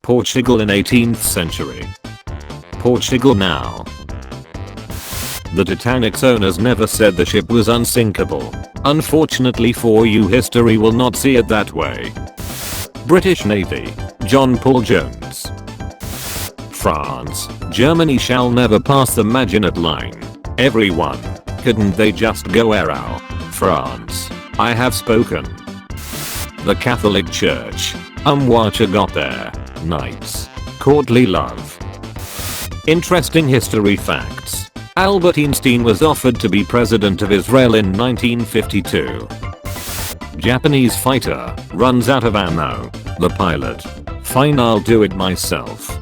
Portugal in 18th century. Portugal now. The Titanic's owners never said the ship was unsinkable. Unfortunately for you, history will not see it that way. British Navy, John Paul Jones. France, Germany shall never pass the Maginot Line. Everyone, couldn't they just go Arrow? France, I have spoken. The Catholic Church, what you got there, knights, courtly love. Interesting history facts. Albert Einstein was offered to be president of Israel in 1952. Japanese fighter runs out of ammo. The pilot, fine, I'll do it myself.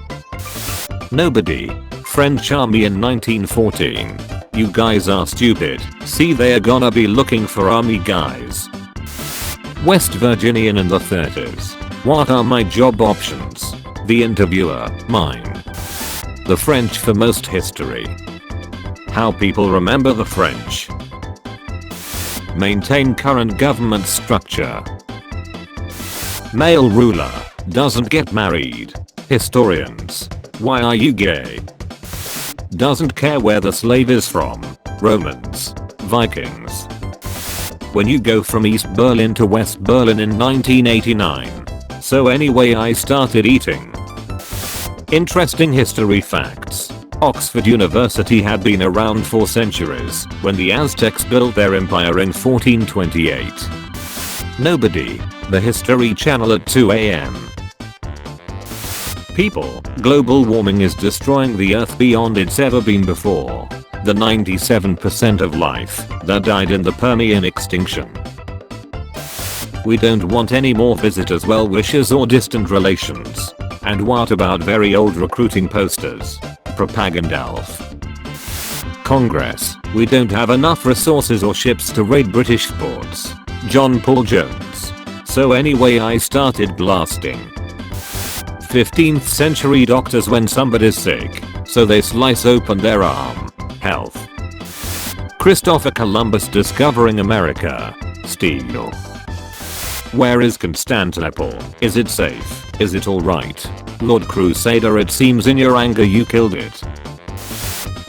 Nobody, French army in 1914. You guys are stupid. See, they're gonna be looking for army guys. West Virginian in the 30s. What are my job options? The interviewer, mine. The French for most history. How people remember the French. Maintain current government structure. Male ruler doesn't get married. Historians. Why are you gay? Doesn't care where the slave is from. Romans. Vikings. When you go from East Berlin to West Berlin in 1989. So anyway, I started eating. Interesting history facts. Oxford University had been around for centuries when the Aztecs built their empire in 1428. Nobody. The History Channel at 2 AM. People, global warming is destroying the Earth beyond it's ever been before. The 97% of life that died in the Permian extinction. We don't want any more visitors, well wishers or distant relations. And what about very old recruiting posters? Propagandalf. Congress, we don't have enough resources or ships to raid British ports. John Paul Jones. So anyway, I started blasting. 15th century doctors when somebody's sick, so they slice open their arm. Health. Christopher Columbus discovering America. Steel. Where is Constantinople? Is it safe? Is it alright? Lord Crusader, it seems in your anger you killed it.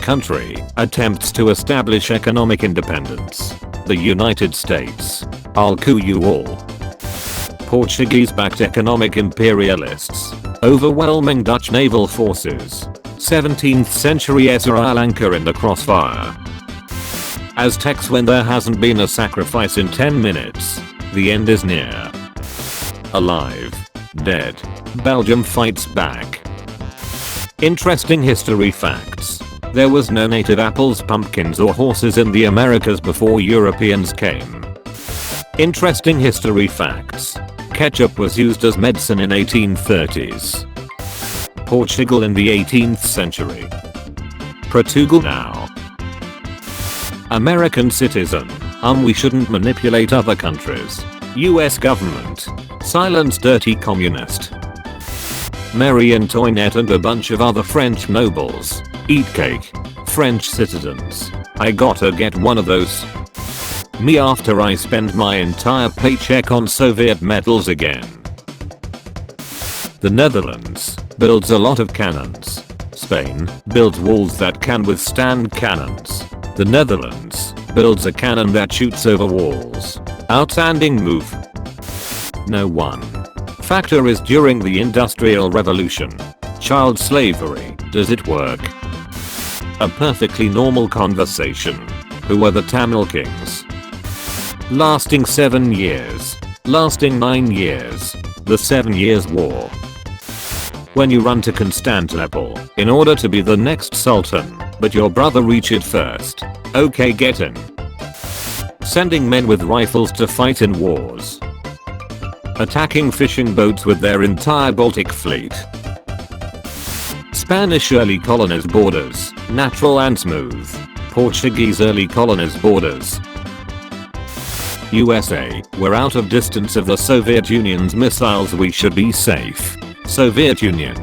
Country attempts to establish economic independence. The United States. I'll coup you all. Portuguese-backed economic imperialists. Overwhelming Dutch naval forces. 17th century Sri Lanka in the crossfire. Aztecs when there hasn't been a sacrifice in 10 minutes. The end is near. Alive. Dead. Belgium fights back. Interesting history facts. There was no native apples, pumpkins or horses in the Americas before Europeans came. Interesting history facts. Ketchup was used as medicine in 1830s. Portugal in the 18th century. Portugal now. American citizen. We shouldn't manipulate other countries. US government. Silence dirty communist. Marie Antoinette and a bunch of other French nobles. Eat cake. French citizens. I gotta get one of those. Me after I spend my entire paycheck on Soviet medals again. The Netherlands builds a lot of cannons. Spain builds walls that can withstand cannons. The Netherlands builds a cannon that shoots over walls. Outstanding move. No one. Factor is during the Industrial Revolution. Child slavery, does it work? A perfectly normal conversation. Who are the Tamil kings? Lasting 7 years. Lasting 9 years. The 7 Years' War. When you run to Constantinople in order to be the next sultan, but your brother reach it first. Okay, get in. Sending men with rifles to fight in wars. Attacking fishing boats with their entire Baltic fleet. Spanish early colonies borders, natural and smooth. Portuguese early colonies borders. USA, we're out of distance of the Soviet Union's missiles, we should be safe. Soviet Union.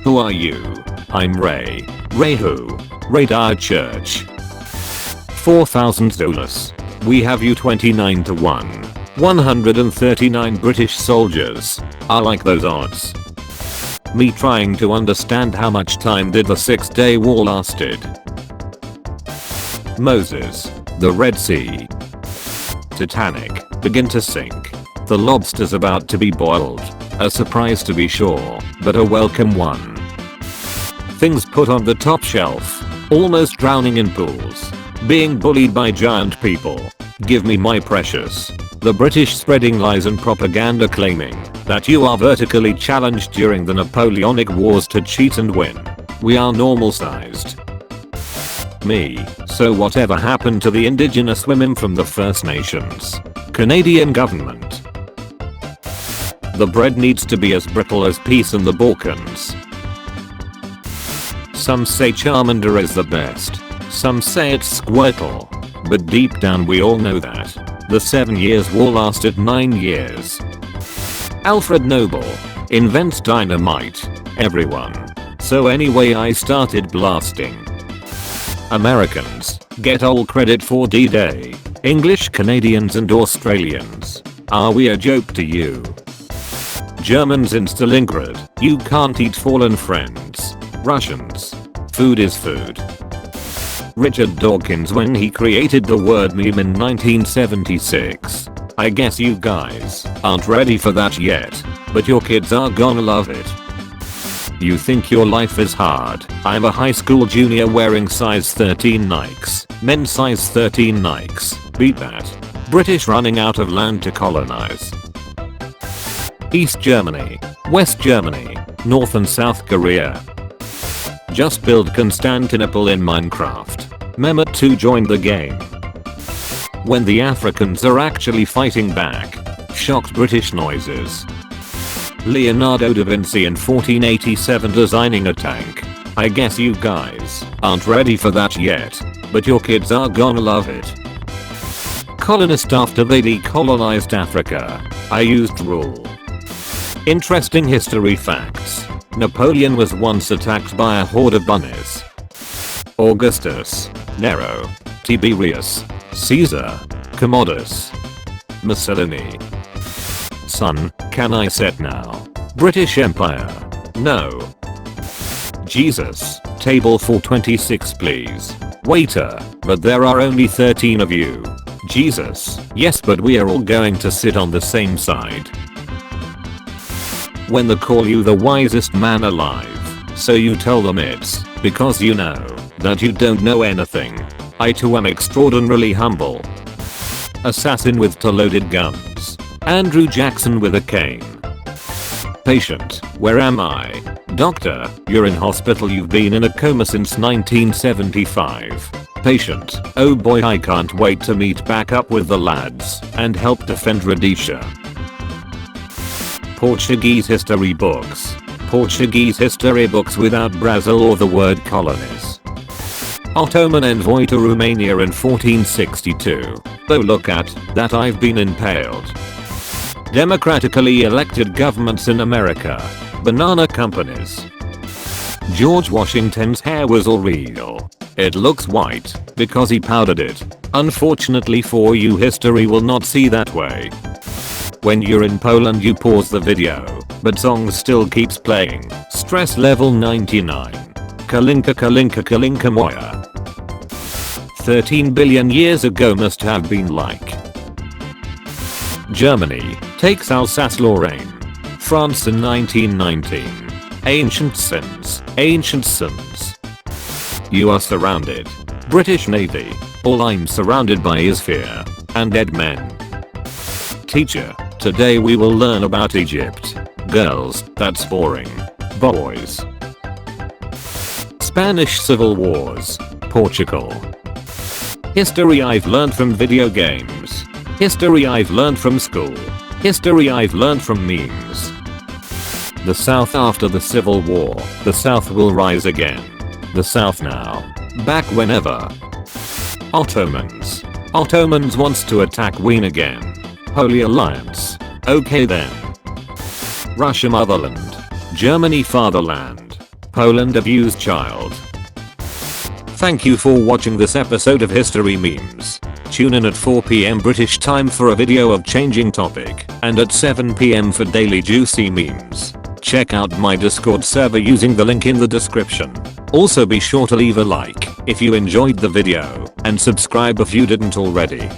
Who are you? I'm Ray. Ray who? Radar Church. $4,000. We have you 29 to 1. 139 British soldiers. I like those odds. Me trying to understand how much time did the 6-day war lasted. Moses. The Red Sea. Titanic. Begin to sink. The lobster's about to be boiled. A surprise to be sure, but a welcome one. Things put on the top shelf. Almost drowning in pools. Being bullied by giant people. Give me my precious. The British spreading lies and propaganda claiming that you are vertically challenged during the Napoleonic Wars to cheat and win. We are normal sized. Me. So whatever happened to the indigenous women from the First Nations? Canadian government. The bread needs to be as brittle as peace in the Balkans. Some say Charmander is the best. Some say it's Squirtle. But deep down we all know that the 7 Years' War lasted 9 years. Alfred Nobel invents dynamite. Everyone. So anyway I started blasting. Americans get all credit for D-Day. English, Canadians and Australians. Are we a joke to you? Germans in Stalingrad. You can't eat fallen friends. Russians. Food is food. Richard Dawkins when he created the word meme in 1976. I guess you guys aren't ready for that yet, but your kids are gonna love it. You think your life is hard? I'm a high school junior wearing size 13 Nikes. Men's size 13 Nikes. Beat that. British running out of land to colonize. East Germany, West Germany, North and South Korea. Just build Constantinople in Minecraft. Mehmet 2 joined the game. When the Africans are actually fighting back. Shocked British noises. Leonardo da Vinci in 1487 designing a tank. I guess you guys aren't ready for that yet, but your kids are gonna love it. Colonist after they decolonized Africa. I used rule. Interesting history facts. Napoleon was once attacked by a horde of bunnies. Augustus, Nero, Tiberius, Caesar, Commodus, Mussolini. Son, can I set now? British Empire. No. Jesus, table for 26 please. Waiter, but there are only 13 of you. Jesus, yes but we are all going to sit on the same side. When they call you the wisest man alive, so you tell them it's because you know that you don't know anything. I too am extraordinarily humble. Assassin with 2 loaded guns. Andrew Jackson with a cane. Patient, where am I? Doctor, you're in hospital, you've been in a coma since 1975. Patient, oh boy I can't wait to meet back up with the lads and help defend Rhodesia. Portuguese history books. Portuguese history books without Brazil or the word colonies. Ottoman envoy to Romania in 1462. Oh look at that, I've been impaled. Democratically elected governments in America. Banana companies. George Washington's hair was all real. It looks white because he powdered it. Unfortunately for you, history will not see that way. When you're in Poland you pause the video, but song still keeps playing. Stress level 99. Kalinka Kalinka Kalinka Moya. 13 billion years ago must have been like. Germany takes Alsace-Lorraine. France in 1919. Ancient sins. Ancient sins. You are surrounded. British Navy. All I'm surrounded by is fear and dead men. Teacher, today we will learn about Egypt. Girls, that's boring. Boys. Spanish Civil Wars. Portugal. History I've learned from video games. History I've learned from school. History I've learned from memes. The South after the Civil War. The South will rise again. The South now. Back whenever. Ottomans. Ottomans wants to attack Wien again. Holy Alliance. Okay then. Russia motherland. Germany fatherland. Poland abused child. Thank you for watching this episode of History Memes. Tune in at 4 PM British time for a video of changing topic, and at 7 PM for daily juicy memes. Check out my Discord server using the link in the description. Also be sure to leave a like if you enjoyed the video, and subscribe if you didn't already.